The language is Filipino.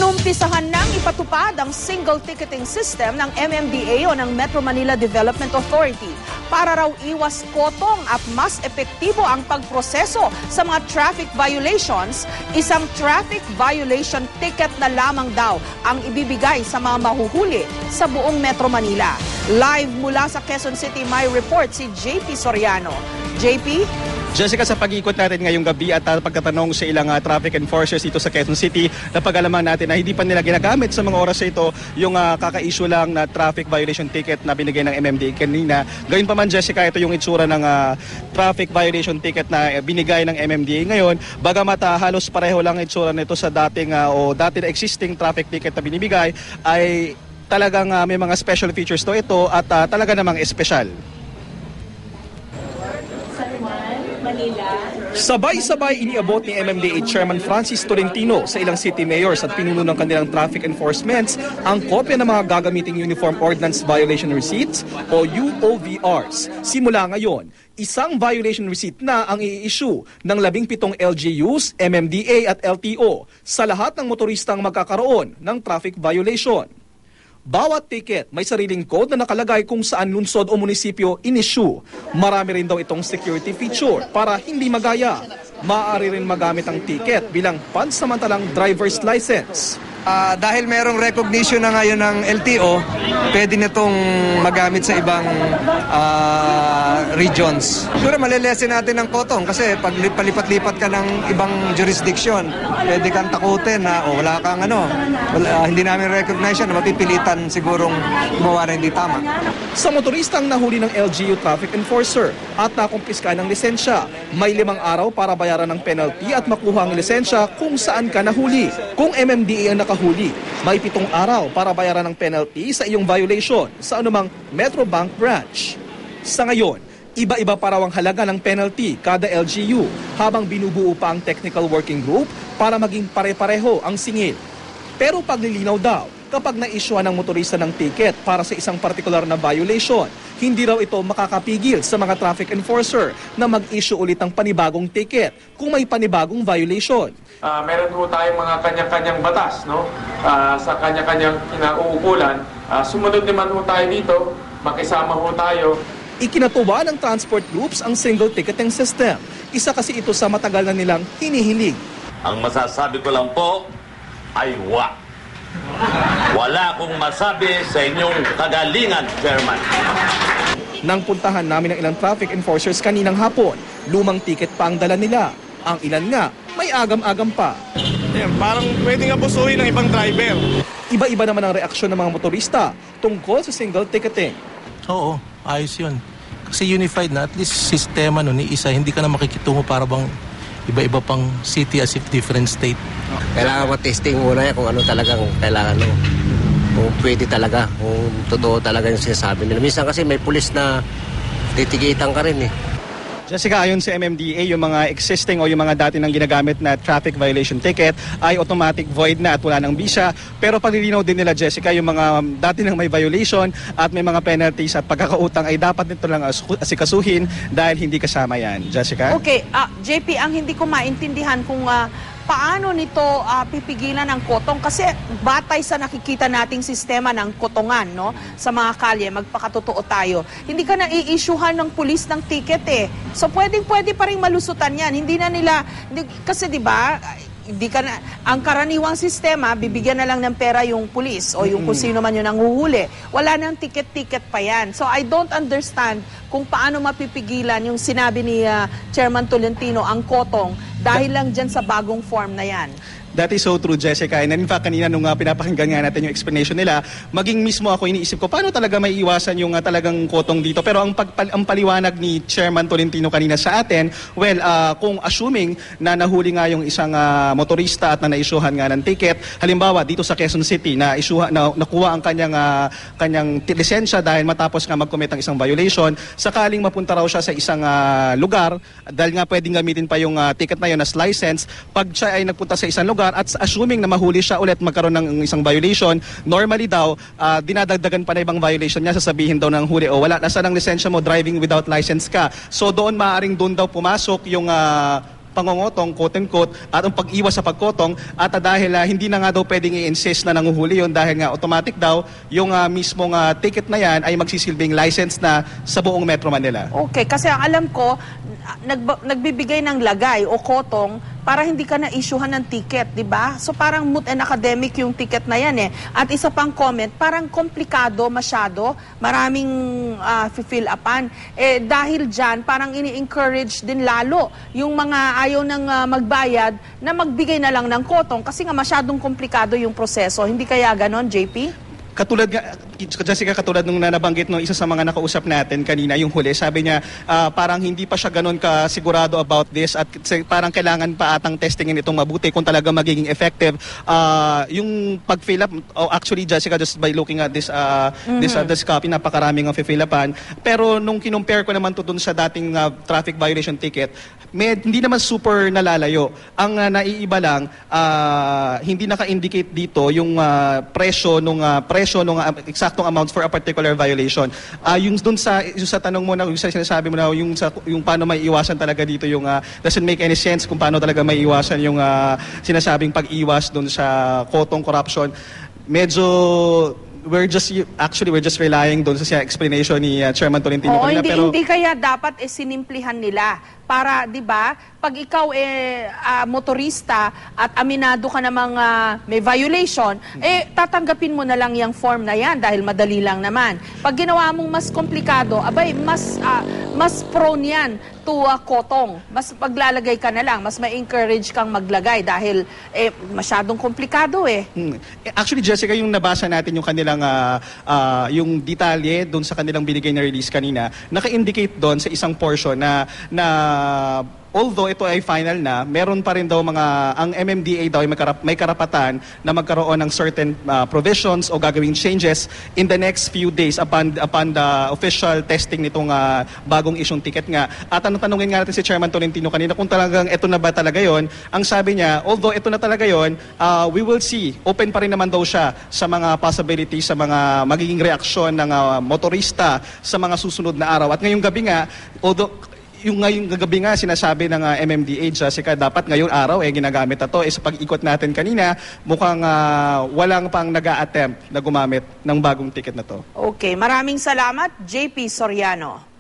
Inumpisahan nang ipatupad ang single ticketing system ng MMDA o ng Metro Manila Development Authority para raw iwas kotong at mas epektibo ang pagproseso sa mga traffic violations. Isang traffic violation ticket na lamang daw ang ibibigay sa mga mahuhuli sa buong Metro Manila. Live mula sa Quezon City, may report si JP Soriano. JP? Jessica, sa pag-ikot natin ngayong gabi at pagtatanong sa ilang traffic enforcers dito sa Quezon City, napag-alaman natin na hindi pa nila ginagamit sa mga oras na ito yung kaka-issue lang na traffic violation ticket na binigay ng MMDA kanina. Gayun pa man, Jessica, ito yung itsura ng traffic violation ticket na binigay ng MMDA ngayon. Bagamat halos pareho lang itsura nito sa dating dati na existing traffic ticket na binibigay, ay talagang may mga special features to ito at talaga namang espesyal. Sabay-sabay iniabot ni MMDA Chairman Francis Tolentino sa ilang city mayors at pinuno ng kanilang traffic enforcements ang kopya ng mga gagamiting Uniform Ordnance Violation Receipts o UOVRs. Simula ngayon, isang violation receipt na ang i-issue ng 17 LGUs, MMDA at LTO sa lahat ng motoristang magkakaroon ng traffic violation. Bawat ticket may sariling code na nakalagay kung saan lungsod o munisipyo in-issue. Marami rin daw itong security feature para hindi magaya. Maaari rin magamit ang ticket bilang pansamantalang driver's license. Dahil merong recognition na ngayon ng LTO, pwede nitong magamit sa ibang regions. Siguro malilesen natin ng kotong kasi pag palipat-lipat ka ng ibang jurisdiction, pwede kang takutin na wala kang hindi namin recognition na mapipilitan sigurong gumawa na hindi tama. Sa motoristang nahuli ng LGU traffic enforcer at nakumpiska ng lisensya, may 5 araw para bayaran ng penalty at makuha ang lisensya kung saan ka nahuli. Kung MMDA ang nakahuli, may 7 araw para bayaran ng penalty sa iyong violation sa anumang Metro Bank branch. Sa ngayon, iba-iba pa raw ang halaga ng penalty kada LGU habang binubuo pa ang technical working group para maging pare-pareho ang singil. Pero paglilinaw daw, kapag na-issuean ng motorista ng ticket para sa isang partikular na violation, hindi raw ito makakapigil sa mga traffic enforcer na mag-issue ulit ng panibagong ticket kung may panibagong violation. Meron po tayong mga kanya-kanyang batas, no? Sa kanya-kanyang kinauukulan. Sumunod naman po tayo dito, makisama po tayo. Ikinatuwa ng transport groups ang single ticketing system. Isa kasi ito sa matagal na nilang hinihiling. Ang masasabi ko lang po ay wala akong masabi sa inyong kagalingan, Chairman. Nang puntahan namin ang ilang traffic enforcers kaninang hapon, lumang ticket pa ang dala nila. Ang ilan nga, may agam-agam pa. Parang pwedeng abusuhin ng ibang driver. Iba-iba naman ang reaksyon ng mga motorista tungkol sa single ticketing. Oo, ayos yun. Kasi unified na, at least sistema nun, isa, hindi ka na makikitungo para bang iba-iba pang city as if different state. Kailangan matesting muna yan kung ano talagang kailangan. Kung pwede talaga, kung totoo talaga yung sinasabi nila. Minsan kasi may pulis na titigitan ka rin eh. Jessica, ayon sa MMDA, yung mga existing o yung mga dati nang ginagamit na traffic violation ticket ay automatic void na at wala ng bisa. Pero paglilinaw din nila, Jessica, yung mga dati nang may violation at may mga penalties at pagkakautang ay dapat nito lang asikasuhin dahil hindi kasama yan. Jessica? Okay, JP, ang hindi ko maintindihan kung paano nito pipigilan ang kotong kasi batay sa nakikita nating sistema ng kotongan, no, sa mga kalye, magpakatotoo tayo. Hindi ka na i-issuehan ng pulis ng ticket eh. So pwede pa ring malusutan yan. Hindi na nila kasi 'di ba, hindi ka na, ang karaniwang sistema, bibigyan na lang ng pera yung pulis o yung kung sino man yung nanguhuli. Wala nang ticket-ticket pa yan. So I don't understand kung paano mapipigilan yung sinabi ni Chairman Tolentino ang kotong dahil lang dyan sa bagong form na yan. That is so true, Jessica. And in fact, kanina nung pinapakinggan nga natin yung explanation nila, maging mismo ako iniisip ko, paano talaga may iwasan yung talagang kotong dito? Pero ang paliwanag ni Chairman Tolentino kanina sa atin, well, kung assuming na nahuli nga yung isang motorista at na na-issuehan nga ng ticket, halimbawa dito sa Quezon City, nakuha ang kanyang lisensya dahil matapos nga mag-commit ng isang violation, sakaling mapunta raw siya sa isang lugar, dahil nga pwedeng gamitin pa yung ticket na yun as license, pag siya ay nagpunta sa isang lugar, at assuming na mahuli siya ulit magkaroon ng isang violation, normally daw, dinadagdagan pa na ibang violation niya, sasabihin daw ng huli, wala, nasa ng lisensya mo, driving without license ka. So doon, maaaring doon daw pumasok yung pangongotong, quote-unquote, at ang pag-iwas sa pagkotong, at dahil hindi na nga daw pwedeng i-insist na nanguhuli yun dahil nga automatic daw yung mismong ticket na yan ay magsisilbing license na sa buong Metro Manila. Okay, kasi ang alam ko, nagbibigay ng lagay o kotong para hindi ka na-issuehan ng ticket, di ba? So parang moot and academic yung ticket na yan eh. At isa pang comment, parang komplikado masyado, maraming fill upan. Dahil dyan, parang ini-encourage din lalo yung mga ayaw ng magbayad na magbigay na lang ng kotong kasi nga masyadong komplikado yung proseso. Hindi kaya ganon, JP? Katulad nga, Jessica, katulad nung nabanggit nung isa sa mga nakausap natin kanina, yung huli, sabi niya parang hindi pa siya ganun kasigurado about this at parang kailangan pa atang testingin itong mabuti kung talaga magiging effective. Yung pag-fill up, actually, Jessica, just by looking at this this copy, napakaraming ang fill upan. Pero nung kinumpare ko naman to dun sa dating traffic violation ticket, hindi naman super nalalayo. Ang naiiba lang, hindi naka-indicate dito yung presyo nung eksaktong amount for a particular violation. Yung sa tanong mo na yung sinasabi mo na yung paano may iwasan talaga dito yung doesn't make any sense kung paano talaga may iwasan yung sinasabing pag-iwas dun sa kotong corruption. Medyo we're just relying doon sa explanation ni Chairman Tolentino kanina, pero hindi kaya dapat sinimplihan nila para, 'di ba, pag ikaw motorista at aminado ka namang may violation, tatanggapin mo na lang yung form na yan dahil madali lang naman. Pag ginawa mong mas komplikado, abay mas prone yan to kotong. Mas paglalagay ka na lang, mas ma-encourage kang maglagay dahil masyadong komplikado eh. Actually, Jessica, yung nabasa natin yung kanilang yung detalye doon sa kanilang binigay na release kanina, naka-indicate doon sa isang portion na although ito ay final na, meron pa rin daw ang MMDA daw ay may karapatan na magkaroon ng certain provisions o gagawing changes in the next few days upon the official testing nitong bagong isyong ticket nga. At tanungin nga natin si Chairman Tolentino kanina kung talagang ito na ba talaga yon. Ang sabi niya, although ito na talaga yon, we will see. Open pa rin naman daw siya sa mga possibilities, sa mga magiging reaksyon ng motorista sa mga susunod na araw. At ngayong gabi nga, although yung ngayong gabi nga sinasabi ng MMDA, Jessica, dapat ngayong araw ginagamit ito. Sa pag-ikot natin kanina, mukhang walang pang nag-a-attempt na gumamit ng bagong ticket na to. Okay, maraming salamat, JP Soriano.